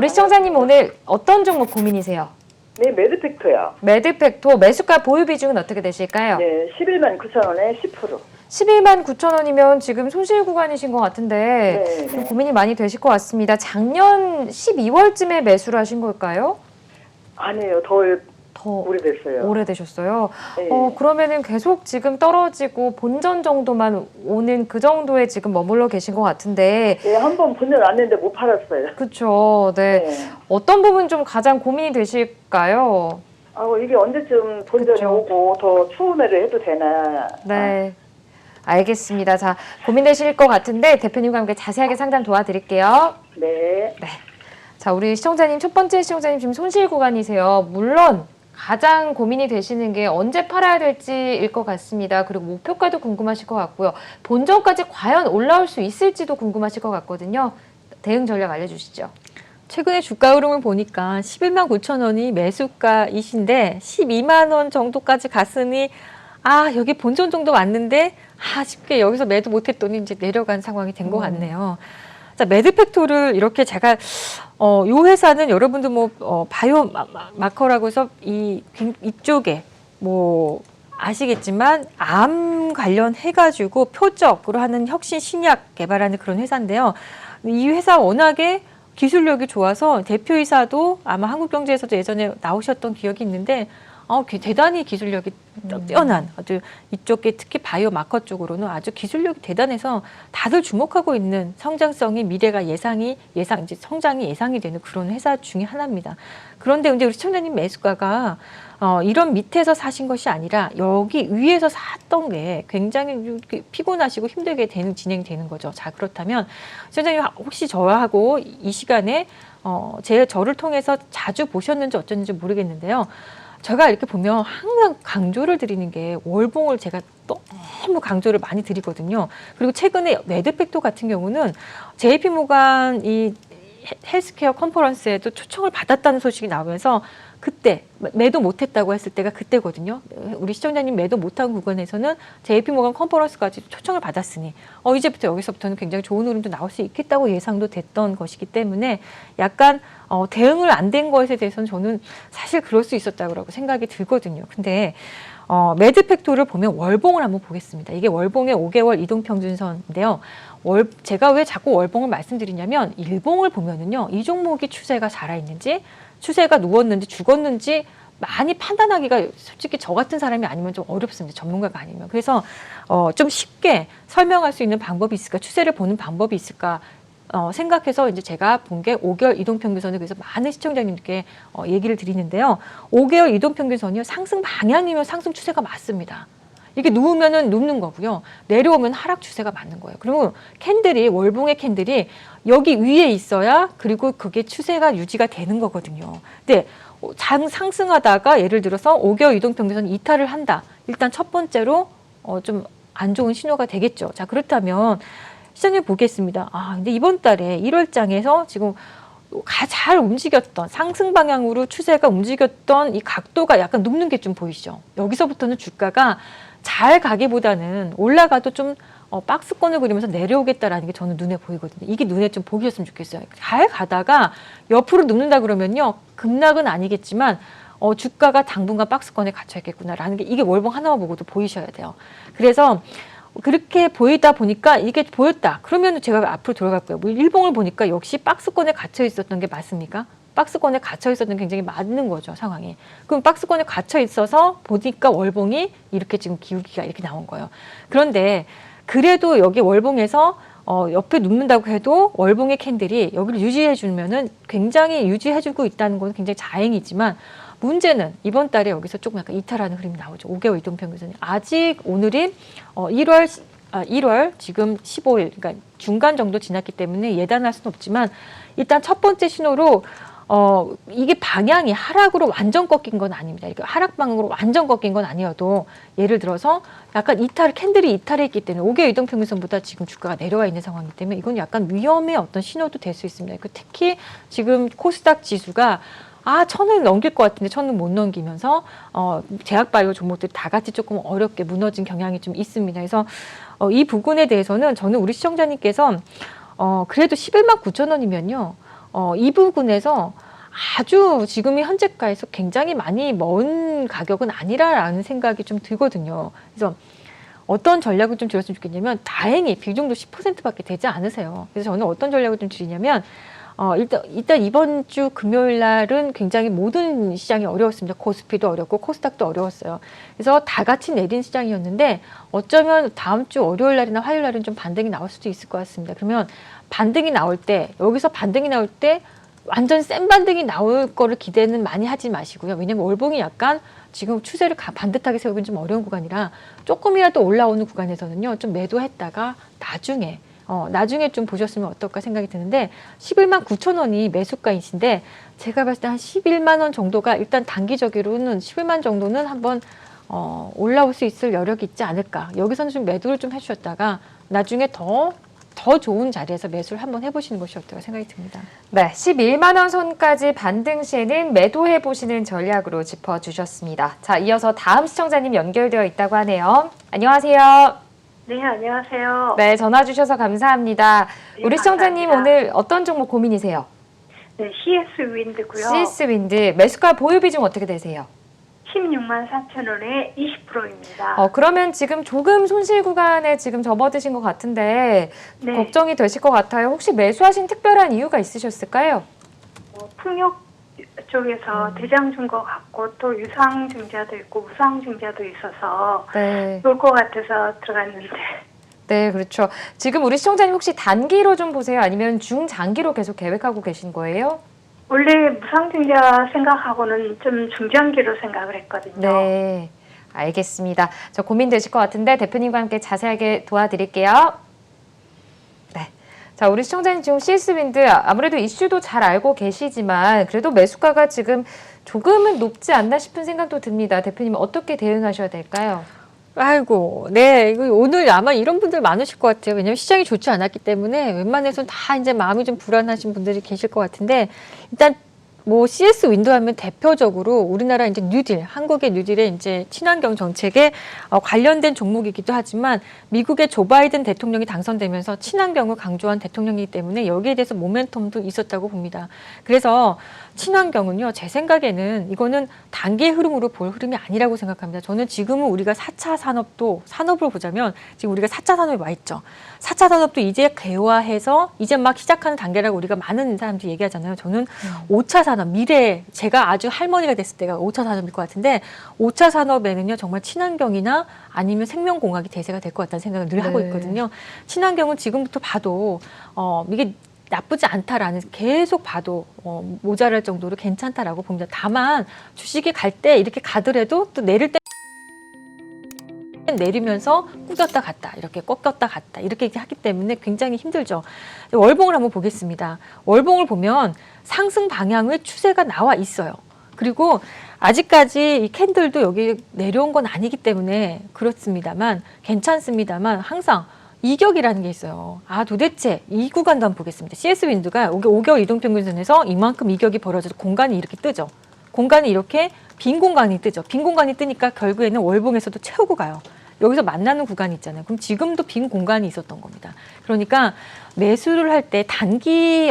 우리 시청자님 오늘 어떤 종목 고민이세요? 네, 매드팩토요. 매드팩토 매수가 보유 비중은 어떻게 되실까요? 네, 11만 9천 원에 10%. 11만 9천 원이면 지금 손실 구간이신 것 같은데 네, 좀 네. 고민이 많이 되실 것 같습니다. 작년 12월쯤에 매수를 하신 걸까요? 아니에요. 더 오래됐어요. 오래되셨어요. 네. 그러면은 계속 지금 떨어지고 본전 정도만 오는 그 정도에 지금 머물러 계신 것 같은데. 네, 한번 본전 왔는데 못 팔았어요. 그렇죠. 네. 네. 어떤 부분 좀 가장 고민이 되실까요? 이게 언제쯤 본전이 그쵸. 오고 더 추후매를 해도 되나. 네. 알겠습니다. 자, 고민되실 것 같은데 대표님과 함께 자세하게 상담 도와드릴게요. 네. 자, 우리 시청자님, 첫 번째 시청자님 지금 손실 구간이세요. 물론 가장 고민이 되시는 게 언제 팔아야 될지일 것 같습니다. 그리고 목표가도 궁금하실 것 같고요. 본전까지 과연 올라올 수 있을지도 궁금하실 것 같거든요. 대응 전략 알려주시죠. 최근에 주가 흐름을 보니까 11만 9천 원이 매수가이신데 12만 원 정도까지 갔으니 여기 본전 정도 왔는데 쉽게 여기서 매도 못했더니 이제 내려간 상황이 된 것 같네요. 자, 매드팩토를 이렇게 제가 요 회사는 여러분들 바이오 마커라고 해서 이쪽에 아시겠지만 암 관련해가지고 표적으로 하는 혁신 신약 개발하는 그런 회사인데요. 이 회사 워낙에 기술력이 좋아서 대표이사도 아마 한국경제에서도 예전에 나오셨던 기억이 있는데 대단히 기술력이 뛰어난 아주 이쪽에 특히 바이오 마커 쪽으로는 아주 기술력이 대단해서 다들 주목하고 있는 성장성이 미래가 이제 성장이 예상이 되는 그런 회사 중에 하나입니다. 그런데 이제 우리 시청자님 매수가가 이런 밑에서 사신 것이 아니라 여기 위에서 샀던 게 굉장히 피곤하시고 힘들게 진행되는 거죠. 자, 그렇다면 시청자님 혹시 저하고 이 시간에 저를 통해서 자주 보셨는지 어쩐지 모르겠는데요. 제가 이렇게 보면 항상 강조를 드리는 게 월봉을 제가 너무 강조를 많이 드리거든요. 그리고 최근에 매드팩토 같은 경우는 JP모간 이 헬스케어 컨퍼런스에도 초청을 받았다는 소식이 나오면서 그때 매도 못했다고 했을 때가 그때거든요. 우리 시청자님 매도 못한 구간에서는 JP모간 컨퍼런스까지 초청을 받았으니 이제부터 여기서부터는 굉장히 좋은 흐름도 나올 수 있겠다고 예상도 됐던 것이기 때문에 약간 대응을 안 된 것에 대해서는 저는 사실 그럴 수 있었다고 생각이 들거든요. 근데 매드팩토를 보면 월봉을 한번 보겠습니다. 이게 월봉의 5개월 이동평균선인데요. 제가 왜 자꾸 월봉을 말씀드리냐면 일봉을 보면은요, 이 종목이 추세가 살아있는지 추세가 누웠는지 죽었는지 많이 판단하기가 솔직히 저 같은 사람이 아니면 좀 어렵습니다. 전문가가 아니면. 그래서 좀 쉽게 설명할 수 있는 방법이 있을까, 추세를 보는 방법이 있을까 생각해서 이제 제가 본 게 5개월 이동평균선을 그래서 많은 시청자님들께 얘기를 드리는데요. 5개월 이동평균선이요, 상승 방향이면 상승 추세가 맞습니다. 이게 누우면은 눕는 거고요. 내려오면 하락 추세가 맞는 거예요. 그리고 월봉의 캔들이 여기 위에 있어야 그리고 그게 추세가 유지가 되는 거거든요. 근데 상승하다가 예를 들어서 5개월 이동평균선 이탈을 한다. 일단 첫 번째로 좀 안 좋은 신호가 되겠죠. 자, 그렇다면 시장님 보겠습니다. 근데 이번 달에 1월장에서 지금 잘 움직였던 상승 방향으로 추세가 움직였던 이 각도가 약간 눕는 게 좀 보이시죠? 여기서부터는 주가가 잘 가기보다는 올라가도 좀 박스권을 그리면서 내려오겠다라는 게 저는 눈에 보이거든요. 이게 눈에 좀 보이셨으면 좋겠어요. 잘 가다가 옆으로 눕는다 그러면요, 급락은 아니겠지만 주가가 당분간 박스권에 갇혀 있겠구나라는 게 이게 월봉 하나만 보고도 보이셔야 돼요. 그래서 그렇게 보이다 보니까 이게 보였다. 그러면 제가 앞으로 돌아갈 거예요. 일봉을 보니까 역시 박스권에 갇혀 있었던 게 맞습니까? 박스권에 갇혀 있었던 게 굉장히 맞는 거죠, 상황이. 그럼 박스권에 갇혀 있어서 보니까 월봉이 이렇게 지금 기울기가 이렇게 나온 거예요. 그런데 그래도 여기 월봉에서 옆에 눕는다고 해도 월봉의 캔들이 여기를 유지해 주면은 굉장히 유지해 주고 있다는 건 굉장히 다행이지만 문제는 이번 달에 여기서 조금 약간 이탈하는 흐름이 나오죠. 5개월 이동평균선이. 아직 오늘이 1월 지금 15일, 그러니까 중간 정도 지났기 때문에 예단할 수는 없지만 일단 첫 번째 신호로 이게 방향이 하락으로 완전 꺾인 건 아닙니다. 이게 하락 방향으로 완전 꺾인 건 아니어도 예를 들어서 약간 캔들이 이탈했기 때문에 5개월 이동평균선보다 지금 주가가 내려와 있는 상황이기 때문에 이건 약간 위험의 어떤 신호도 될 수 있습니다. 특히 지금 코스닥 지수가 1000을 넘길 것 같은데 1000은 못 넘기면서 제약바이오 종목들이 다 같이 조금 어렵게 무너진 경향이 좀 있습니다. 그래서 이 부분에 대해서는 저는 우리 시청자님께서 그래도 11만 9천 원이면요. 이 부분에서 아주 지금의 현재가에서 굉장히 많이 먼 가격은 아니라라는 생각이 좀 들거든요. 그래서 어떤 전략을 좀 들었으면 좋겠냐면 다행히 비중도 10%밖에 되지 않으세요. 그래서 저는 어떤 전략을 좀 드리냐면 일단 이번 주 금요일 날은 굉장히 모든 시장이 어려웠습니다. 코스피도 어렵고 코스닥도 어려웠어요. 그래서 다 같이 내린 시장이었는데 어쩌면 다음 주 월요일 날이나 화요일 날은 좀 반등이 나올 수도 있을 것 같습니다. 그러면 반등이 나올 때 여기서 반등이 나올 때 완전 센 반등이 나올 거를 기대는 많이 하지 마시고요. 왜냐면 월봉이 약간 지금 추세를 반듯하게 세우기는 좀 어려운 구간이라 조금이라도 올라오는 구간에서는요. 좀 매도했다가 나중에 좀 보셨으면 어떨까 생각이 드는데 11만 9천 원이 매수가이신데 제가 봤을 때 한 11만 원 정도가 일단 단기적으로는 11만 정도는 한번 올라올 수 있을 여력이 있지 않을까. 여기서는 좀 매도를 좀 해주셨다가 나중에 더 좋은 자리에서 매수를 한번 해보시는 것이 어떨까 생각이 듭니다. 네, 11만 원 선까지 반등 시에는 매도해 보시는 전략으로 짚어주셨습니다. 자, 이어서 다음 시청자님 연결되어 있다고 하네요. 안녕하세요. 네, 안녕하세요. 네, 전화 주셔서 감사합니다. 네, 우리 시청자님 감사합니다. 오늘 어떤 종목 고민이세요? 네, CS 윈드고요. CS 윈드 매수가 보유 비중 어떻게 되세요? 16만 4천 원에 20%입니다. 그러면 지금 조금 손실 구간에 지금 접어드신 것 같은데 네. 걱정이 되실 것 같아요. 혹시 매수하신 특별한 이유가 있으셨을까요? 풍력 쪽에서 대장 준 것 같고 또 유상증자도 있고 무상증자도 있어서 네. 좋을 것 같아서 들어갔는데 네, 그렇죠. 지금 우리 시청자님 혹시 단기로 좀 보세요? 아니면 중장기로 계속 계획하고 계신 거예요? 원래 무상증자 생각하고는 좀 중장기로 생각을 했거든요. 네, 알겠습니다. 저 고민되실 것 같은데 대표님과 함께 자세하게 도와드릴게요. 네. 자, 우리 시청자님 지금 CS윈드 아무래도 이슈도 잘 알고 계시지만 그래도 매수가가 지금 조금은 높지 않나 싶은 생각도 듭니다. 대표님 어떻게 대응하셔야 될까요? 아이고, 네. 이거 오늘 아마 이런 분들 많으실 것 같아요. 왜냐면 시장이 좋지 않았기 때문에 웬만해서는 다 이제 마음이 좀 불안하신 분들이 계실 것 같은데 일단 뭐 CS 윈드 하면 대표적으로 우리나라 이제 뉴딜, 한국의 뉴딜의 이제 친환경 정책에 관련된 종목이기도 하지만 미국의 조 바이든 대통령이 당선되면서 친환경을 강조한 대통령이기 때문에 여기에 대해서 모멘텀도 있었다고 봅니다. 그래서 친환경은요, 제 생각에는 이거는 단기의 흐름으로 볼 흐름이 아니라고 생각합니다. 저는 지금은 우리가 4차 산업으로 보자면 지금 우리가 4차 산업에 와 있죠. 4차 산업도 이제 개화해서 이제 막 시작하는 단계라고 우리가 많은 사람들이 얘기하잖아요. 저는 5차 산업, 미래, 제가 아주 할머니가 됐을 때가 5차 산업일 것 같은데 5차 산업에는요, 정말 친환경이나 아니면 생명공학이 대세가 될 것 같다는 생각을 늘 하고 있거든요. 친환경은 지금부터 봐도 이게 나쁘지 않다라는 계속 봐도 모자랄 정도로 괜찮다라고 봅니다. 다만 주식이 갈 때 이렇게 가더라도 또 내릴 때 내리면서 꾸겼다 갔다 이렇게 꺾였다 갔다 이렇게 하기 때문에 굉장히 힘들죠. 월봉을 한번 보겠습니다. 월봉을 보면 상승 방향의 추세가 나와 있어요. 그리고 아직까지 이 캔들도 여기 내려온 건 아니기 때문에 그렇습니다만 괜찮습니다만 항상 이격이라는 게 있어요. 도대체 이 구간도 한번 보겠습니다. CS 윈드가 5개월 이동평균선에서 이만큼 이격이 벌어져서 공간이 이렇게 뜨죠. 공간이 이렇게 빈 공간이 뜨죠. 빈 공간이 뜨니까 결국에는 월봉에서도 채우고 가요. 여기서 만나는 구간이 있잖아요. 그럼 지금도 빈 공간이 있었던 겁니다. 그러니까 매수를 할 때 단기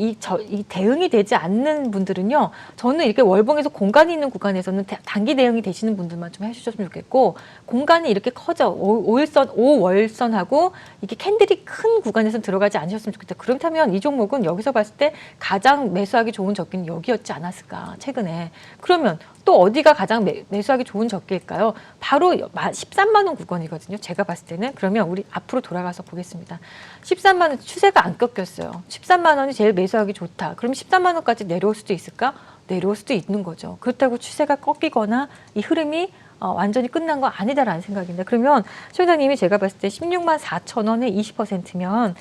이 대응이 되지 않는 분들은요, 저는 이렇게 월봉에서 공간이 있는 구간에서는 단기 대응이 되시는 분들만 좀 해주셨으면 좋겠고, 공간이 이렇게 커져 5월선하고 이게 캔들이 큰 구간에서 들어가지 않으셨으면 좋겠다. 그렇다면 이 종목은 여기서 봤을 때 가장 매수하기 좋은 적기는 여기였지 않았을까 최근에. 그러면 또 어디가 가장 매수하기 좋은 적기일까요? 바로 13만 원 구간이거든요. 제가 봤을 때는. 그러면 우리 앞으로 돌아가서 보겠습니다. 13만 원 추세가 안 꺾였어요. 13만 원이 제일 매수하기 좋다. 그럼 13만 원까지 내려올 수도 있을까? 내려올 수도 있는 거죠. 그렇다고 추세가 꺾이거나 이 흐름이 완전히 끝난 거 아니다라는 생각입니다. 그러면 시청자님이 제가 봤을 때 16만 4천 원에 20%면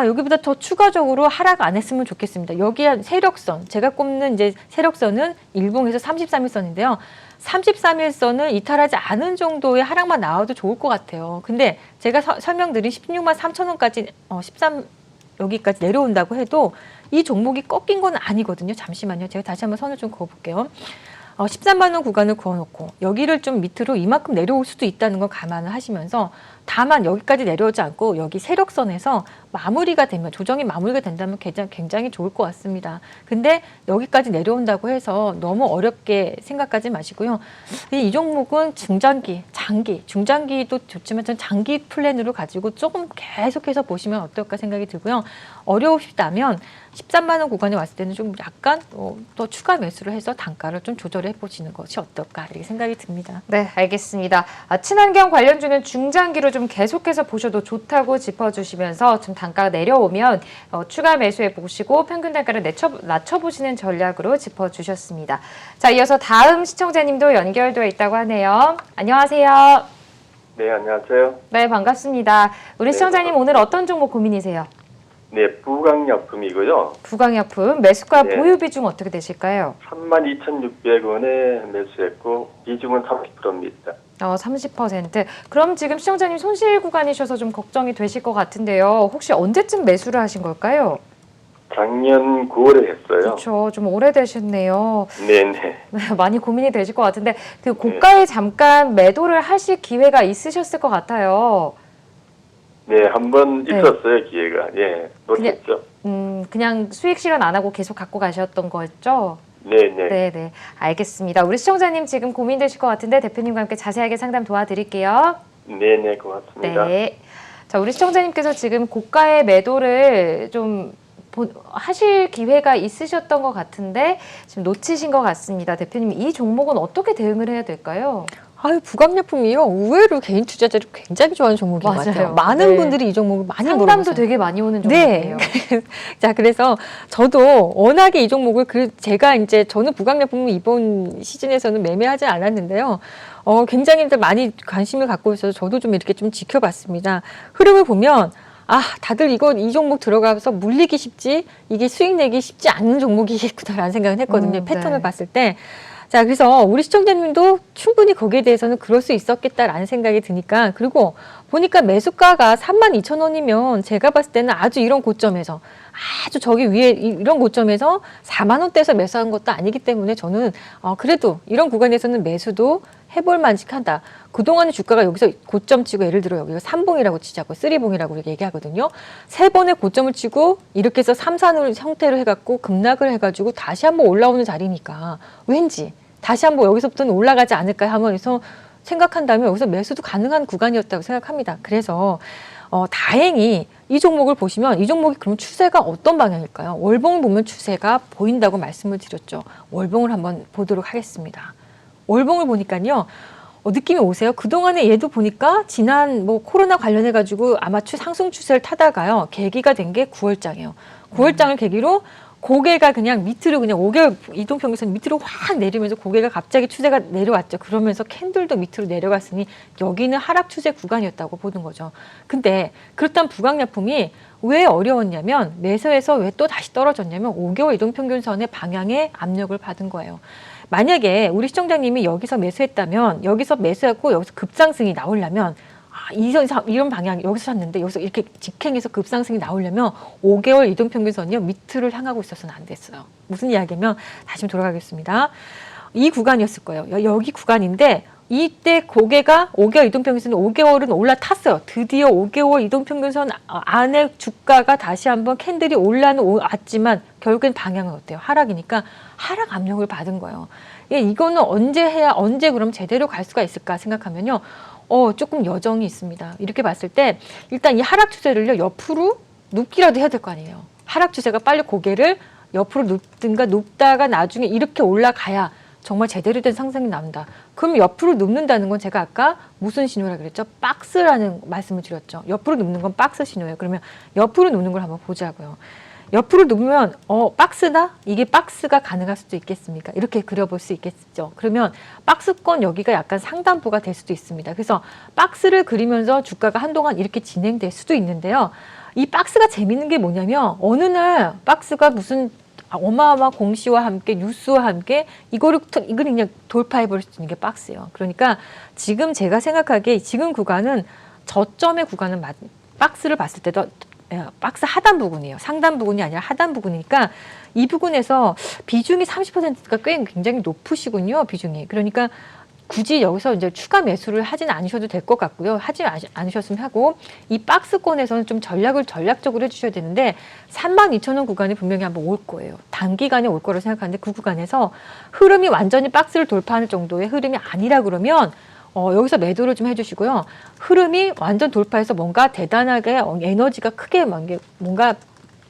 여기보다 더 추가적으로 하락 안 했으면 좋겠습니다. 여기에 세력선, 제가 꼽는 이제 세력선은 일봉에서 33일선인데요. 33일선을 이탈하지 않은 정도의 하락만 나와도 좋을 것 같아요. 근데 제가 설명드린 16만 3천 원까지 13 여기까지 내려온다고 해도 이 종목이 꺾인 건 아니거든요. 잠시만요. 제가 다시 한번 선을 좀 그어볼게요. 13만 원 구간을 그어놓고 여기를 좀 밑으로 이만큼 내려올 수도 있다는 걸 감안을 하시면서 다만 여기까지 내려오지 않고 여기 세력선에서 마무리가 되면 조정이 마무리가 된다면 굉장히 좋을 것 같습니다. 근데 여기까지 내려온다고 해서 너무 어렵게 생각하지 마시고요. 이 종목은 중장기도 좋지만 전 장기 플랜으로 가지고 조금 계속해서 보시면 어떨까 생각이 들고요. 어려우시다면 13만 원 구간에 왔을 때는 좀 약간 또 추가 매수를 해서 단가를 좀 조절해 보시는 것이 어떨까 이렇게 생각이 듭니다. 네, 알겠습니다. 친환경 관련주는 중장기로 좀 계속해서 보셔도 좋다고 짚어주시면서 좀 단가가 내려오면 추가 매수해 보시고 평균 단가를 낮춰보시는 전략으로 짚어주셨습니다. 자, 이어서 다음 시청자님도 연결되어 있다고 하네요. 안녕하세요. 네, 안녕하세요. 네, 반갑습니다. 우리 시청자님 오늘 어떤 종목 고민이세요? 네, 부강약품이고요. 부강약품 매수가 네. 보유 비중 어떻게 되실까요? 32,600원에 매수했고 비중은 30%입니다. 30%. 그럼 지금 시청자님 손실 구간이셔서 좀 걱정이 되실 것 같은데요. 혹시 언제쯤 매수를 하신 걸까요? 작년 9월에 했어요. 그렇죠. 좀 오래되셨네요. 네네. 많이 고민이 되실 것 같은데 그 고가에 잠깐 매도를 하실 기회가 있으셨을 것 같아요. 네, 한 번 네. 있었어요, 기회가. 예, 놓쳤죠. 그냥 수익 실현 안 하고 계속 갖고 가셨던 거였죠? 네네. 네, 알겠습니다. 우리 시청자님 지금 고민되실 것 같은데 대표님과 함께 자세하게 상담 도와드릴게요. 네네, 고맙습니다. 네. 자, 우리 시청자님께서 지금 고가의 매도를 좀 하실 기회가 있으셨던 것 같은데 지금 놓치신 것 같습니다. 대표님, 이 종목은 어떻게 대응을 해야 될까요? 부강약품이요. 의외로 개인 투자자들이 굉장히 좋아하는 종목인 것 맞아요. 같아요. 많은 네. 분들이 이 종목을 많이 상담도 물어보세요. 되게 많이 오는 네. 종목이에요. 자, 그래서 저도 워낙에 이 종목을 저는 부강약품을 이번 시즌에서는 매매하지 않았는데요. 굉장히 많이 관심을 갖고 있어서 저도 좀 이렇게 좀 지켜봤습니다. 흐름을 보면 다들 이 종목 들어가서 물리기 쉽지 이게 수익 내기 쉽지 않은 종목이겠구나라는 생각을 했거든요. 패턴을 네. 봤을 때. 자, 그래서 우리 시청자님도 충분히 거기에 대해서는 그럴 수 있었겠다라는 생각이 드니까 그리고 보니까 매수가가 32,000원이면 제가 봤을 때는 아주 이런 고점에서 아주 저기 위에 이런 고점에서 4만 원대에서 매수한 것도 아니기 때문에 저는 그래도 이런 구간에서는 매수도 해볼 만직하다. 그동안의 주가가 여기서 고점 치고 예를 들어 여기가 3봉이라고 치자고 3봉이라고 얘기하거든요. 3번의 고점을 치고 이렇게 해서 3, 4를 형태로 해갖고 급락을 해가지고 다시 한번 올라오는 자리니까 왠지 다시 한번 여기서부터는 올라가지 않을까 하면서 생각한다면 여기서 매수도 가능한 구간이었다고 생각합니다. 그래서 다행히 이 종목을 보시면 이 종목이 그럼 추세가 어떤 방향일까요? 월봉을 보면 추세가 보인다고 말씀을 드렸죠. 월봉을 한번 보도록 하겠습니다. 월봉을 보니까요. 느낌이 오세요? 그동안에 얘도 보니까 지난 코로나 관련해가지고 아마 상승 추세를 타다가요. 계기가 된 게 9월장이에요. 9월장을 계기로 고개가 그냥 밑으로 그냥 5개월 이동평균선 밑으로 확 내리면서 고개가 갑자기 추세가 내려왔죠. 그러면서 캔들도 밑으로 내려갔으니 여기는 하락 추세 구간이었다고 보는 거죠. 근데 그렇다면 부강약품이 왜 어려웠냐면 매수해서 왜 또 다시 떨어졌냐면 5개월 이동평균선의 방향에 압력을 받은 거예요. 만약에 우리 시청자님이 여기서 매수했다면 여기서 매수했고 여기서 급상승이 나오려면 이런 방향 여기서 샀는데 여기서 이렇게 직행해서 급상승이 나오려면 5개월 이동평균선이요 밑을 향하고 있어서는 안 됐어요. 무슨 이야기냐면 다시 좀 돌아가겠습니다. 이 구간이었을 거예요. 여기 구간인데 이때 고개가 5개월 이동평균선 5개월은 올라탔어요. 드디어 5개월 이동평균선 안에 주가가 다시 한번 캔들이 올라왔지만 결국엔 방향은 어때요? 하락이니까 하락 압력을 받은 거예요. 이거는 언제 그럼 제대로 갈 수가 있을까 생각하면요. 조금 여정이 있습니다. 이렇게 봤을 때 일단 이 하락 추세를요 옆으로 눕기라도 해야 될 거 아니에요. 하락 추세가 빨리 고개를 옆으로 눕든가 눕다가 나중에 이렇게 올라가야 정말 제대로 된 상승이 나온다. 그럼 옆으로 눕는다는 건 제가 아까 무슨 신호라 그랬죠? 박스라는 말씀을 드렸죠. 옆으로 눕는 건 박스 신호예요. 그러면 옆으로 눕는 걸 한번 보자고요. 옆으로 눕으면 박스다? 이게 박스가 가능할 수도 있겠습니까? 이렇게 그려볼 수 있겠죠. 그러면 박스권 여기가 약간 상단부가 될 수도 있습니다. 그래서 박스를 그리면서 주가가 한동안 이렇게 진행될 수도 있는데요. 이 박스가 재밌는 게 뭐냐면 어느 날 박스가 무슨 어마어마한 공시와 함께 뉴스와 함께 이걸 그냥 돌파해버릴 수 있는 게 박스예요. 그러니까 지금 제가 생각하기에 지금 구간은 저점의 구간은 박스를 봤을 때도 박스 하단 부분이에요. 상단 부분이 아니라 하단 부분이니까 이 부분에서 비중이 30%가 꽤 굉장히 높으시군요. 비중이. 그러니까 굳이 여기서 이제 추가 매수를 하진 않으셔도 될 것 같고요. 하지 않으셨으면 하고 이 박스권에서는 좀 전략적으로 해주셔야 되는데 32,000원 구간이 분명히 한번 올 거예요. 단기간에 올 거라고 생각하는데 그 구간에서 흐름이 완전히 박스를 돌파하는 정도의 흐름이 아니라 그러면 여기서 매도를 좀 해주시고요. 흐름이 완전 돌파해서 뭔가 대단하게 에너지가 크게 뭔가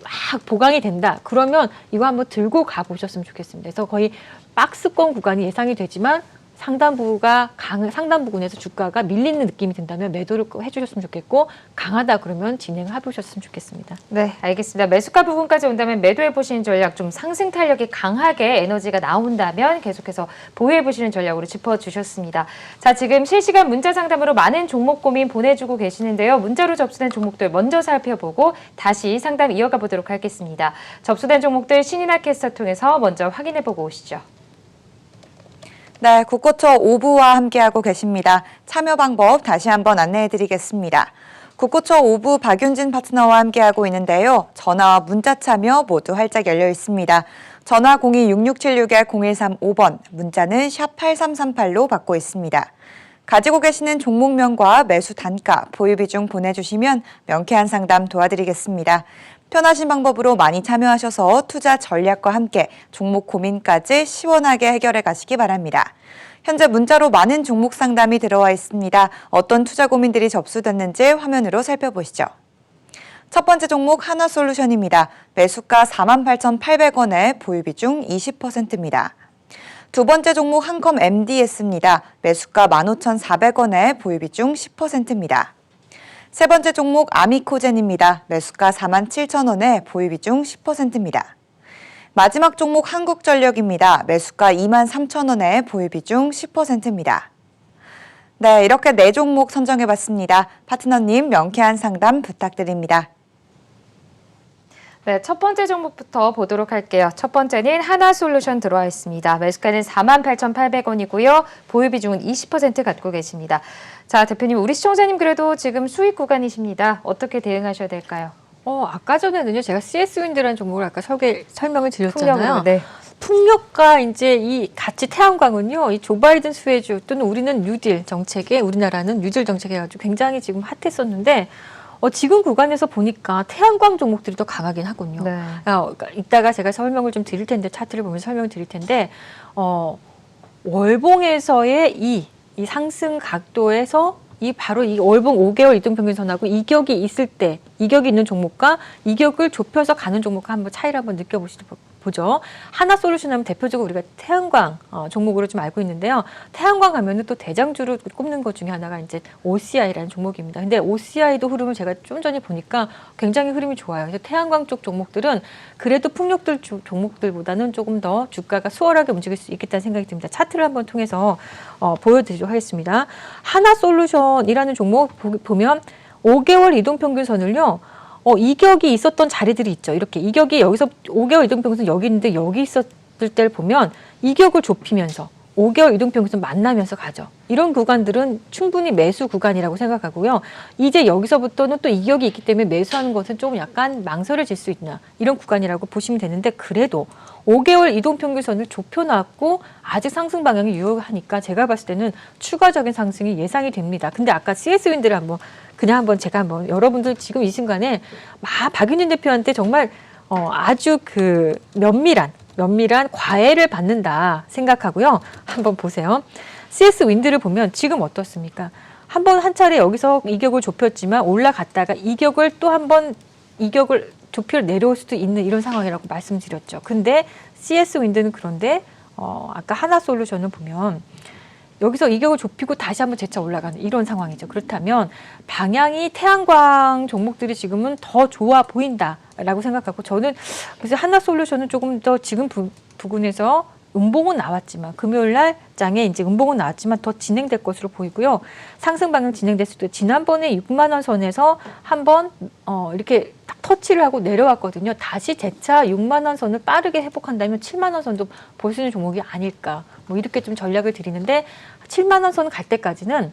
막 보강이 된다. 그러면 이거 한번 들고 가보셨으면 좋겠습니다. 그래서 거의 박스권 구간이 예상이 되지만 상단 부분에서 주가가 밀리는 느낌이 든다면 매도를 해주셨으면 좋겠고 강하다 그러면 진행을 해보셨으면 좋겠습니다. 네, 알겠습니다. 매수가 부분까지 온다면 매도해 보시는 전략, 좀 상승 탄력이 강하게 에너지가 나온다면 계속해서 보유해 보시는 전략으로 짚어주셨습니다. 자, 지금 실시간 문자 상담으로 많은 종목 고민 보내주고 계시는데요. 문자로 접수된 종목들 먼저 살펴보고 다시 상담 이어가 보도록 하겠습니다. 접수된 종목들 신인아 캐스터 통해서 먼저 확인해 보고 오시죠. 네, 국고초 5부와 함께하고 계십니다. 참여 방법 다시 한번 안내해드리겠습니다. 국고초 5부 박윤진 파트너와 함께하고 있는데요. 전화와 문자 참여 모두 활짝 열려 있습니다. 전화 02-6676-0135번, 문자는 샵 8338로 받고 있습니다. 가지고 계시는 종목명과 매수 단가, 보유 비중 보내주시면 명쾌한 상담 도와드리겠습니다. 편하신 방법으로 많이 참여하셔서 투자 전략과 함께 종목 고민까지 시원하게 해결해 가시기 바랍니다. 현재 문자로 많은 종목 상담이 들어와 있습니다. 어떤 투자 고민들이 접수됐는지 화면으로 살펴보시죠. 첫 번째 종목 하나솔루션입니다. 매수가 48,800원에 보유 비중 20%입니다. 두 번째 종목 한컴 MDS입니다. 매수가 15,400원에 보유 비중 10%입니다. 세 번째 종목 아미코젠입니다. 매수가 47,000원에 보유 비중 10%입니다. 마지막 종목 한국전력입니다. 매수가 23,000원에 보유 비중 10%입니다. 네, 이렇게 4종목 선정해봤습니다. 파트너님 명쾌한 상담 부탁드립니다. 네, 첫 번째 종목부터 보도록 할게요. 첫 번째는 하나솔루션 들어와 있습니다. 매수가는 48,800원이고요. 보유 비중은 20% 갖고 계십니다. 자, 대표님, 우리 시청자님 그래도 지금 수익 구간이십니다. 어떻게 대응하셔야 될까요? 아까 전에는요, 제가 CS윈드라는 종목을 아까 설명을 드렸잖아요. 풍력으로, 네. 풍력과 이제 이 같이 태양광은요, 이 조 바이든 수혜주 또는 우리는 뉴딜 정책에 우리나라는 뉴딜 정책에 가지고 굉장히 지금 핫했었는데 지금 구간에서 보니까 태양광 종목들이 더 강하긴 하군요. 네. 그러니까 이따가 제가 설명을 좀 드릴 텐데 차트를 보면서 설명을 드릴 텐데 월봉에서의 이 상승 각도에서 바로 이 월봉 5개월 이동평균선하고 이격이 있을 때, 이격이 있는 종목과 이격을 좁혀서 가는 종목과 한번 차이를 한번 느껴보죠. 하나솔루션 하면 대표적으로 우리가 태양광 종목으로 좀 알고 있는데요. 태양광 하면은 또 대장주로 꼽는 것 중에 하나가 이제 OCI라는 종목입니다. 근데 OCI도 흐름을 제가 좀 전에 보니까 굉장히 흐름이 좋아요. 그래서 태양광 쪽 종목들은 그래도 풍력들 종목들보다는 조금 더 주가가 수월하게 움직일 수 있겠다는 생각이 듭니다. 차트를 한번 통해서 보여드리도록 하겠습니다. 하나솔루션이라는 종목 보면 5개월 이동평균선을요. 이격이 있었던 자리들이 있죠. 이렇게 이격이 여기서 5개월 이동평균선 여기 있는데 여기 있었을 때를 보면 이격을 좁히면서 5개월 이동평균선 만나면서 가죠. 이런 구간들은 충분히 매수 구간이라고 생각하고요. 이제 여기서부터는 또 이격이 있기 때문에 매수하는 것은 조금 약간 망설여질 수 있나 이런 구간이라고 보시면 되는데 그래도 5개월 이동평균선을 좁혀놨고 아직 상승 방향이 유효하니까 제가 봤을 때는 추가적인 상승이 예상이 됩니다. 근데 아까 CS윈드를 제가 여러분들 지금 이 순간에 박윤진 대표한테 정말 아주 면밀한 과외를 받는다 생각하고요. 한번 보세요. CS윈드를 보면 지금 어떻습니까? 한 차례 여기서 이격을 좁혔지만 올라갔다가 이격을 또 이격을 좁혀 내려올 수도 있는 이런 상황이라고 말씀드렸죠. 근데 CS윈드는 그런데 아까 하나솔루션을 보면 여기서 이격을 좁히고 다시 한번 재차 올라가는 이런 상황이죠. 그렇다면 방향이 태양광 종목들이 지금은 더 좋아 보인다라고 생각하고 저는 그래서 하나솔루션은 조금 더 지금 부근에서 음봉은 나왔지만 금요일 날 장에 이제 음봉은 나왔지만 더 진행될 것으로 보이고요. 상승 방향 진행됐을 때 지난번에 6만 원 선에서 한번 이렇게 딱 터치를 하고 내려왔거든요. 다시 재차 6만 원 선을 빠르게 회복한다면 7만 원 선도 볼 수 있는 종목이 아닐까. 이렇게 좀 전략을 드리는데 7만 원 선 갈 때까지는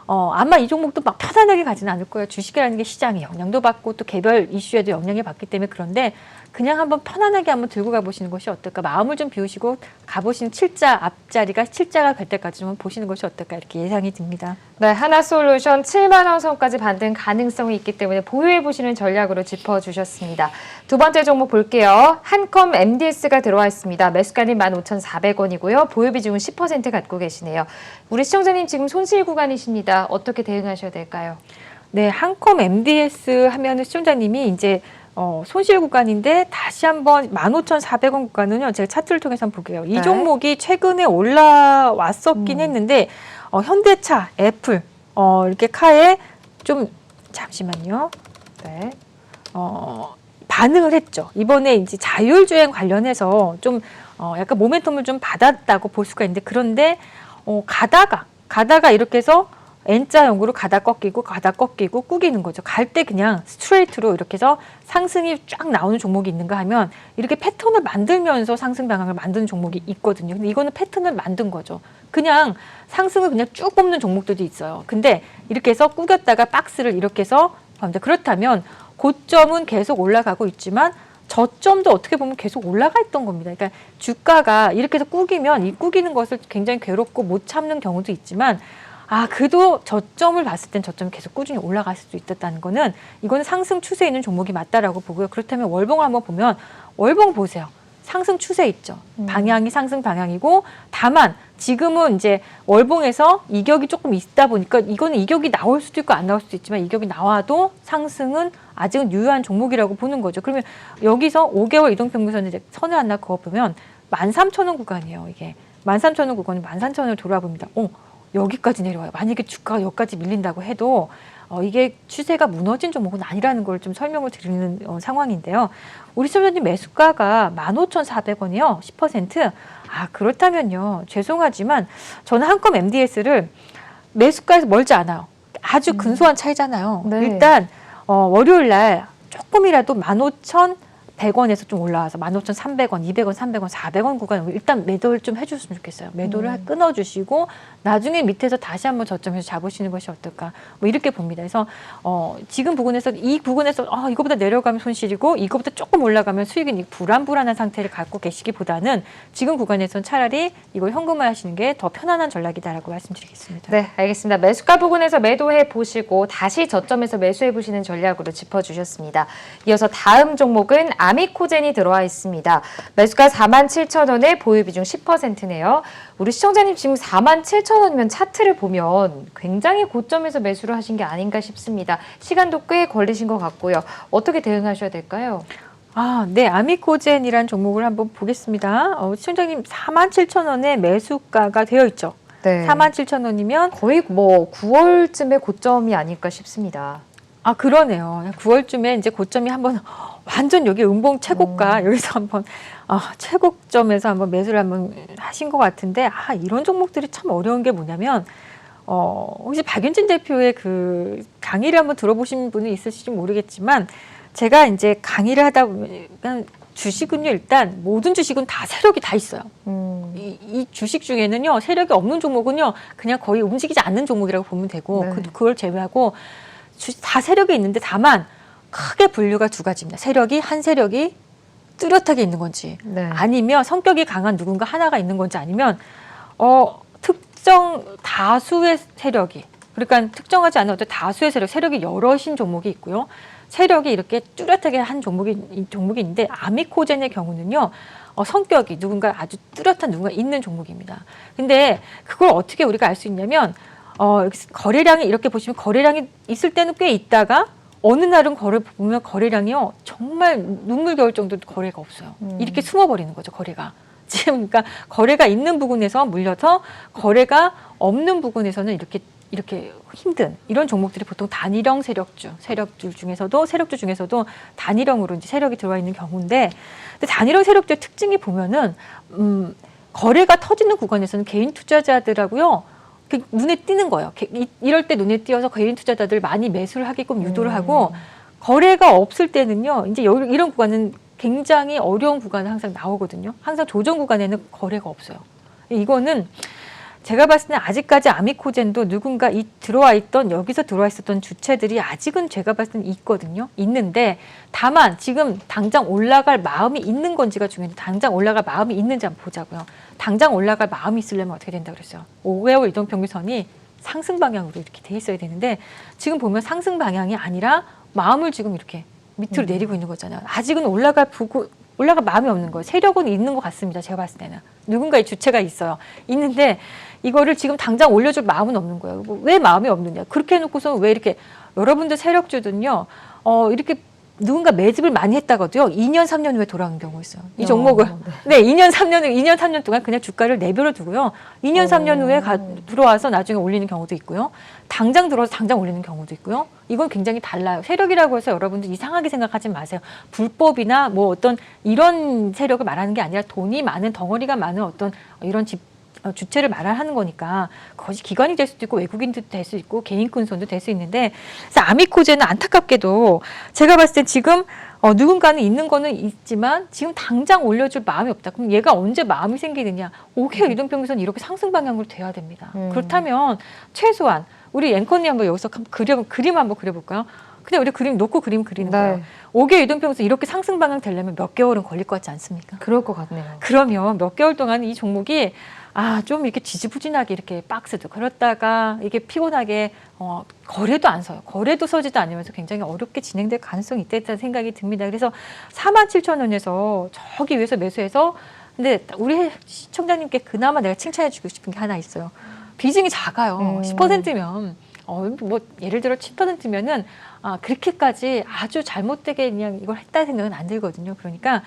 아마 이 종목도 막 편안하게 가지는 않을 거예요. 주식이라는 게 시장에 영향도 받고 또 개별 이슈에도 영향을 받기 때문에 그런데 그냥 한번 편안하게 한번 들고 가보시는 것이 어떨까. 마음을 좀 비우시고 가보시는 7자 앞자리가 7자가 될 때까지 좀 보시는 것이 어떨까 이렇게 예상이 듭니다. 네, 하나솔루션 7만 원 선까지 반등 가능성이 있기 때문에 보유해 보시는 전략으로 짚어주셨습니다. 두 번째 종목 볼게요. 한컴 MDS가 들어와 있습니다. 매수가는 15,400원이고요. 보유 비중은 10% 갖고 계시네요. 우리 시청자님 지금 손실 구간이십니다. 어떻게 대응하셔야 될까요? 네, 한컴 MDS 하면은 시청자님이 이제 손실 구간인데 다시 한번 15,400원 구간은요. 제가 차트를 통해서 한번 볼게요. 이 네. 종목이 최근에 올라왔었긴 했는데 현대차, 애플 이렇게 카에 좀 잠시만요. 네. 반응을 했죠. 이번에 이제 자율주행 관련해서 좀 약간 모멘텀을 좀 받았다고 볼 수가 있는데 그런데 가다가 이렇게 해서 N자형으로 가다 꺾이고 꾸기는 거죠. 갈 때 그냥 스트레이트로 이렇게 해서 상승이 쫙 나오는 종목이 있는가 하면 이렇게 패턴을 만들면서 상승 방향을 만드는 종목이 있거든요. 근데 이거는 패턴을 만든 거죠. 그냥 상승을 그냥 쭉 뽑는 종목들도 있어요. 근데 이렇게 해서 꾸겼다가 박스를 이렇게 해서 그렇다면 고점은 계속 올라가고 있지만 저점도 어떻게 보면 계속 올라가 있던 겁니다. 그러니까 주가가 이렇게 해서 꾸기면 이 꾸기는 것을 굉장히 괴롭고 못 참는 경우도 있지만 그래도 저점을 봤을 땐 저점이 계속 꾸준히 올라갈 수도 있었다는 거는 이거는 상승 추세에 있는 종목이 맞다라고 보고요. 그렇다면 월봉을 한번 보면 월봉 보세요. 상승 추세 있죠. 방향이 상승 방향이고 다만 지금은 이제 월봉에서 이격이 조금 있다 보니까 이거는 이격이 나올 수도 있고 안 나올 수도 있지만 이격이 나와도 상승은 아직은 유효한 종목이라고 보는 거죠. 그러면 여기서 5개월 이동평균선을 이제 선을 하나 그어보면 13,000원 구간이에요. 이게 13,000원 구간이 13,000원을 돌아봅니다. 여기까지 내려와요. 만약에 주가가 여기까지 밀린다고 해도 이게 추세가 무너진 종목은 아니라는 걸 좀 설명을 드리는 상황인데요. 우리 시청자님 매수가가 15,400원이요. 10%. 그렇다면요. 죄송하지만 저는 한컴 MDS를 매수가에서 멀지 않아요. 아주 근소한 차이잖아요. 네. 일단 월요일 날 조금이라도 15,100원에서 좀 올라와서 15,300원, 200원, 300원, 400원 구간을 일단 매도를 좀 해주셨으면 좋겠어요. 매도를 끊어주시고 나중에 밑에서 다시 한번 저점에서 잡으시는 것이 어떨까 뭐 이렇게 봅니다. 그래서 지금 부분에서 이 부분에서 이거보다 내려가면 손실이고 이거보다 조금 올라가면 수익이 불안한 상태를 갖고 계시기보다는 지금 구간에서는 차라리 이걸 현금화 하시는 게 더 편안한 전략이다라고 말씀드리겠습니다. 네, 알겠습니다. 매수가 부근에서 매도해 보시고 다시 저점에서 매수해 보시는 전략으로 짚어주셨습니다. 이어서 다음 종목은 아미코젠이 들어와 있습니다. 매수가 47,000원에 보유 비중 10%네요. 우리 시청자님 지금 47,000원이면 차트를 보면 굉장히 고점에서 매수를 하신 게 아닌가 싶습니다. 시간도 꽤 걸리신 것 같고요. 어떻게 대응하셔야 될까요? 네. 아미코젠이라는 종목을 한번 보겠습니다. 시청자님 47,000원에 매수가가 되어 있죠. 네. 47,000원이면 거의 9월쯤에 고점이 아닐까 싶습니다. 그러네요. 9월쯤에 이제 고점이 한번 완전 여기 음봉 최고가 여기서 한번 최고점에서 한번 매수를 한번 하신 것 같은데 이런 종목들이 참 어려운 게 뭐냐면 혹시 박윤진 대표의 그 강의를 한번 들어보신 분이 있으실지 모르겠지만 제가 이제 강의를 하다 보면 주식은요 일단 모든 주식은 다 세력이 다 있어요. 이 주식 중에는요 세력이 없는 종목은요 그냥 거의 움직이지 않는 종목이라고 보면 되고 네. 그걸 제외하고 다 세력이 있는데 다만 크게 분류가 두 가지입니다. 한 세력이 뚜렷하게 있는 건지 네. 아니면 성격이 강한 누군가 하나가 있는 건지 아니면 특정 다수의 세력이 그러니까 특정하지 않은 어떤 다수의 세력이 여럿인 종목이 있고요. 세력이 이렇게 뚜렷하게 한 종목이 있는데 아미코젠의 경우는요. 성격이 아주 뚜렷한 누군가 있는 종목입니다. 근데 그걸 어떻게 우리가 알 수 있냐면 거래량이 이렇게 보시면 거래량이 있을 때는 꽤 있다가 어느 날은 보면 거래량이요 정말 눈물겨울 정도로 거래가 없어요. 이렇게 숨어버리는 거죠 거래가. 지금 그러니까 거래가 있는 부분에서 물려서 거래가 없는 부분에서는 이렇게 힘든 이런 종목들이 보통 단일형 세력주 중에서도 단일형으로 이제 세력이 들어와 있는 경우인데 근데 단일형 세력주의 특징이 보면은 거래가 터지는 구간에서는 개인 투자자들하고요. 눈에 띄는 거예요. 이럴 때 눈에 띄어서 개인 투자자들 많이 매수를 하게끔 유도를 하고 거래가 없을 때는요. 이제 이런 구간은 굉장히 어려운 구간이 항상 나오거든요. 항상 조정 구간에는 거래가 없어요. 이거는 제가 봤을 때는 아직까지 아미코젠도 누군가 여기서 들어와 있었던 주체들이 아직은 제가 봤을 때는 있거든요. 있는데 다만 지금 당장 올라갈 마음이 있는 건지가 중요한데 당장 올라갈 마음이 있는지 한번 보자고요. 당장 올라갈 마음이 있으려면 어떻게 된다고 그랬어요? 5개월 이동평균선이 상승 방향으로 이렇게 돼 있어야 되는데 지금 보면 상승 방향이 아니라 마음을 지금 이렇게 밑으로 내리고 있는 거잖아요. 아직은 올라갈 마음이 없는 거예요. 세력은 있는 것 같습니다. 제가 봤을 때는. 누군가의 주체가 있어요. 있는데 이거를 지금 당장 올려줄 마음은 없는 거예요. 왜 마음이 없느냐. 그렇게 해놓고서 왜 이렇게 여러분들 세력주들은요. 이렇게 누군가 매집을 많이 했다가도요. 2년, 3년 후에 돌아오는 경우가 있어요. 이 종목을. 네, 2년, 3년 동안 그냥 주가를 내버려 두고요. 2년, 3년 후에 들어와서 나중에 올리는 경우도 있고요. 당장 들어와서 당장 올리는 경우도 있고요. 이건 굉장히 달라요. 세력이라고 해서 여러분들 이상하게 생각하지 마세요. 불법이나 뭐 어떤 이런 세력을 말하는 게 아니라 돈이 많은 덩어리가 많은 어떤 이런 주체를 말하는 거니까 그것이 기관이 될 수도 있고 외국인도 될 수 있고 개인 큰손도 될 수 있는데 그래서 아미코젠은 안타깝게도 제가 봤을 때 지금 누군가는 있는 거는 있지만 지금 당장 올려줄 마음이 없다. 그럼 얘가 언제 마음이 생기느냐. 5개월 이동평균선 이렇게 상승 방향으로 돼야 됩니다. 그렇다면 최소한 우리 앵커님 한번 여기서 그림 한번 그려볼까요? 그냥 우리 그림 놓고 그림 그리는 거예요. 5개월 이동평균선 이렇게 상승 방향 되려면 몇 개월은 걸릴 것 같지 않습니까? 그럴 것 같네요. 그러면 몇 개월 동안 이 종목이 좀 이렇게 지지부진하게 이렇게 박스도 그렇다가 이게 피곤하게 거래도 안 서요. 거래도 서지도 않으면서 굉장히 어렵게 진행될 가능성이 있다는 생각이 듭니다. 그래서 47,000원에서 저기 위에서 매수해서 근데 우리 시청자님께 그나마 내가 칭찬해 주고 싶은 게 하나 있어요. 비중이 작아요. 10%면 뭐 예를 들어 10%면은 그렇게까지 아주 잘못되게 그냥 이걸 했다는 생각은 안 들거든요. 그러니까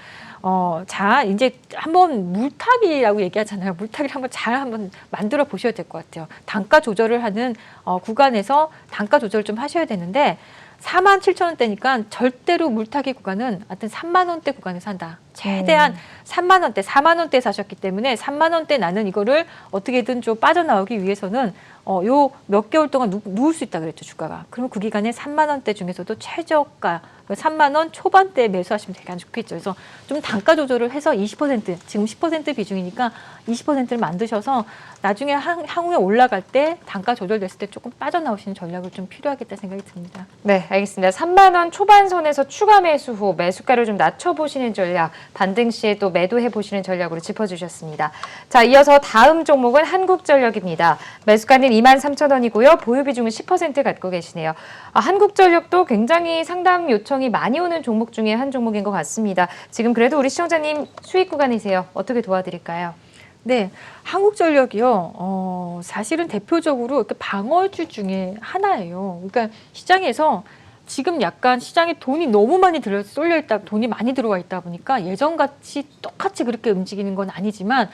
자 이제 한번 물타기라고 얘기하잖아요. 물타기를 한번 만들어 보셔야 될 것 같아요. 단가 조절을 하는 구간에서 단가 조절을 좀 하셔야 되는데 47,000원대니까 절대로 물타기 구간은 하여튼 3만 원대 구간에서 한다. 최대한 3만 원대, 4만 원대 사셨기 때문에 3만 원대 나는 이거를 어떻게든 좀 빠져나오기 위해서는 요 몇 개월 동안 누울 수 있다 그랬죠, 주가가. 그럼 그 기간에 3만 원대 중에서도 최저가 3만 원 초반대에 매수하시면 되게 좋겠죠. 그래서 좀 단가 조절을 해서 20%, 지금 10% 비중이니까 20%를 만드셔서 나중에 향후에 올라갈 때 단가 조절됐을 때 조금 빠져나오시는 전략을 좀 필요하겠다 생각이 듭니다. 네, 알겠습니다. 3만 원 초반선에서 추가 매수 후 매수가를 좀 낮춰보시는 전략, 반등 시에 또 매도해보시는 전략으로 짚어주셨습니다. 자, 이어서 다음 종목은 한국전력입니다. 매수가는 23,000원이고요. 보유 비중은 10% 갖고 계시네요. 한국전력도 굉장히 상담 요청이 많이 오는 종목 중에 한 종목인 것 같습니다. 지금 그래도 우리 시청자님 수익 구간이세요. 어떻게 도와드릴까요? 네, 한국전력이요. 사실은 대표적으로 이렇게 방어주 중에 하나예요. 그러니까 시장에서 지금 약간 시장에 돈이 너무 많이 쏠려 있다, 돈이 많이 들어와 있다 보니까 예전같이 똑같이 그렇게 움직이는 건 아니지만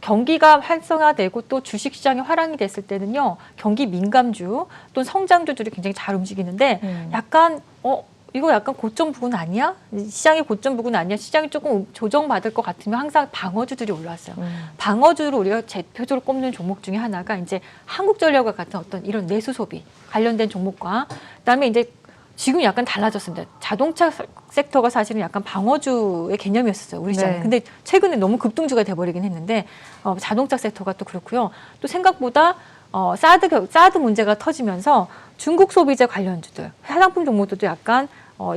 경기가 활성화되고 또 주식시장이 화랑이 됐을 때는요, 경기 민감주 또는 성장주들이 굉장히 잘 움직이는데 약간 이거 약간 고점 부근 아니야? 시장의 고점 부근 아니야? 시장이 조금 조정받을 것 같으면 항상 방어주들이 올라왔어요. 방어주로 우리가 대표적으로 꼽는 종목 중에 하나가 이제 한국전력과 같은 어떤 이런 내수 소비 관련된 종목과 그다음에 이제 지금 약간 달라졌습니다. 자동차 섹터가 사실은 약간 방어주의 개념이었어요, 우리 시장에. 네. 근데 최근에 너무 급등주가 돼버리긴 했는데 자동차 섹터가 또 그렇고요. 또 생각보다 사드 문제가 터지면서 중국 소비재 관련주들, 화장품 종목들도 약간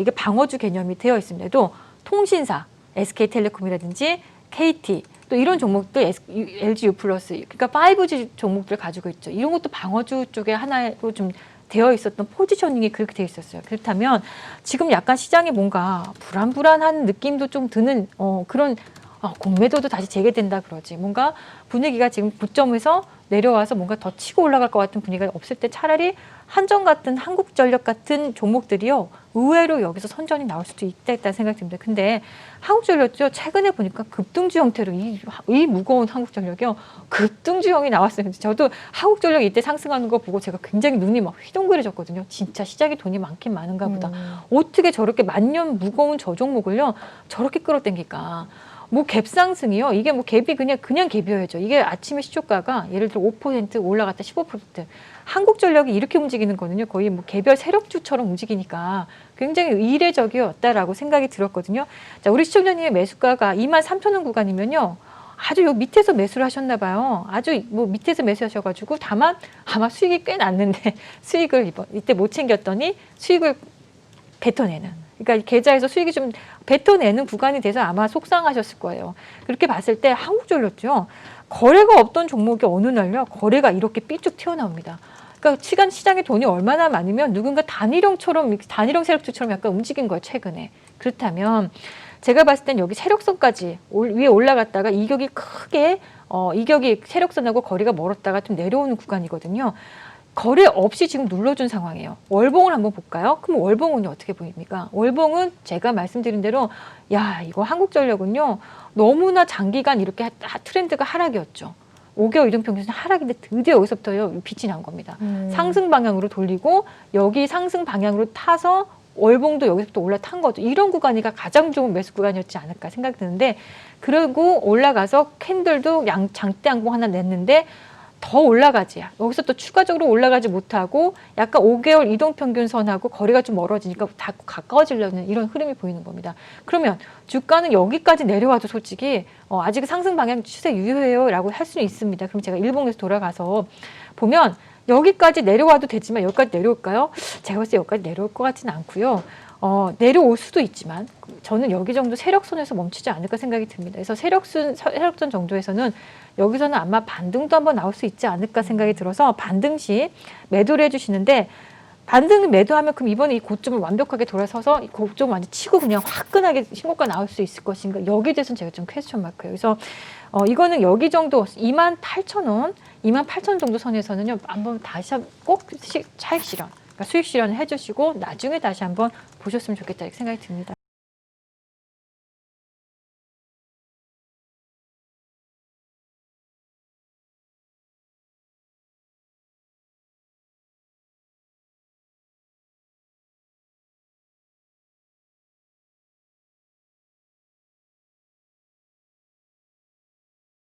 이게 방어주 개념이 되어 있음에도 통신사, SK텔레콤이라든지 KT 또 이런 종목도 LG U+, 그러니까 5G 종목들을 가지고 있죠. 이런 것도 방어주 쪽에 하나로 좀 되어 있었던 포지셔닝이 그렇게 되어 있었어요. 그렇다면 지금 약간 시장에 뭔가 불안한 느낌도 좀 드는 그런 공매도도 다시 재개된다 그러지. 뭔가 분위기가 지금 고점에서 내려와서 뭔가 더 치고 올라갈 것 같은 분위기가 없을 때 차라리 한전 같은 한국전력 같은 종목들이요. 의외로 여기서 선전이 나올 수도 있다는 생각이 듭니다. 근데 한국전력도 최근에 보니까 급등주 형태로 이 무거운 한국전력이요. 급등주형이 나왔어요. 저도 한국전력 이때 상승하는 거 보고 제가 굉장히 눈이 막 휘둥그레졌거든요. 진짜 시장에 돈이 많긴 많은가 보다. 어떻게 저렇게 만년 무거운 저 종목을요. 저렇게 끌어당길까. 뭐 갭상승이요. 이게 뭐 갭이 그냥 갭이어야죠. 이게 아침에 시초가가 예를 들어 5% 올라갔다 15%. 한국전력이 이렇게 움직이는 거는요. 거의 뭐 개별 세력주처럼 움직이니까 굉장히 이례적이었다라고 생각이 들었거든요. 자, 우리 시청자님의 매수가가 23,000원 구간이면요. 아주 요 밑에서 매수를 하셨나 봐요. 아주 뭐 밑에서 매수하셔가지고 다만 아마 수익이 꽤 났는데 수익을 이때 못 챙겼더니 수익을 뱉어내는. 그러니까 계좌에서 수익이 좀 뱉어내는 구간이 돼서 아마 속상하셨을 거예요. 그렇게 봤을 때 한국전력죠. 거래가 없던 종목이 어느 날요 거래가 이렇게 삐쭉 튀어나옵니다. 그러니까 시장에 돈이 얼마나 많으면 누군가 단일형 세력주처럼 약간 움직인 거예요, 최근에. 그렇다면 제가 봤을 땐 여기 세력선까지 위에 올라갔다가 이격이 크게 이격이 세력선하고 거리가 멀었다가 좀 내려오는 구간이거든요. 거래 없이 지금 눌러준 상황이에요. 월봉을 한번 볼까요? 그럼 월봉은요 어떻게 보입니까? 월봉은 제가 말씀드린 대로 야 이거 한국전력은요 너무나 장기간 이렇게 트렌드가 하락이었죠. 5개월 이동평균선 하락인데 드디어 여기서부터요 빛이 난 겁니다. 상승 방향으로 돌리고 여기 상승 방향으로 타서 월봉도 여기서부터 올라탄 거죠. 이런 구간이가 가장 좋은 매수 구간이었지 않을까 생각이 드는데 그리고 올라가서 캔들도 장대 양봉 하나 냈는데 더 올라가지. 여기서 또 추가적으로 올라가지 못하고 약간 5개월 이동평균선하고 거리가 좀 멀어지니까 다 가까워지려는 이런 흐름이 보이는 겁니다. 그러면 주가는 여기까지 내려와도 솔직히 아직 상승 방향 추세 유효해요 라고 할 수는 있습니다. 그럼 제가 일봉에서 돌아가서 보면 여기까지 내려와도 되지만 여기까지 내려올까요? 제가 봤을 때 여기까지 내려올 것 같지는 않고요. 내려올 수도 있지만 저는 여기 정도 세력선에서 멈추지 않을까 생각이 듭니다. 그래서 세력선 정도에서는 여기서는 아마 반등도 한번 나올 수 있지 않을까 생각이 들어서 반등 시 매도를 해주시는데 반등을 매도하면 그럼 이번에 이 고점을 완벽하게 돌아서서 이 고점을 완전 치고 그냥 화끈하게 신고가 나올 수 있을 것인가 여기에 대해서는 제가 좀 퀘스천 마크예요. 그래서 이거는 여기 정도 28,000원, 28,000원 정도 선에서는요 한번 다시 꼭 차익 실현, 그러니까 수익 실현을 해주시고 나중에 다시 한번 보셨으면 좋겠다 이렇게 생각이 듭니다.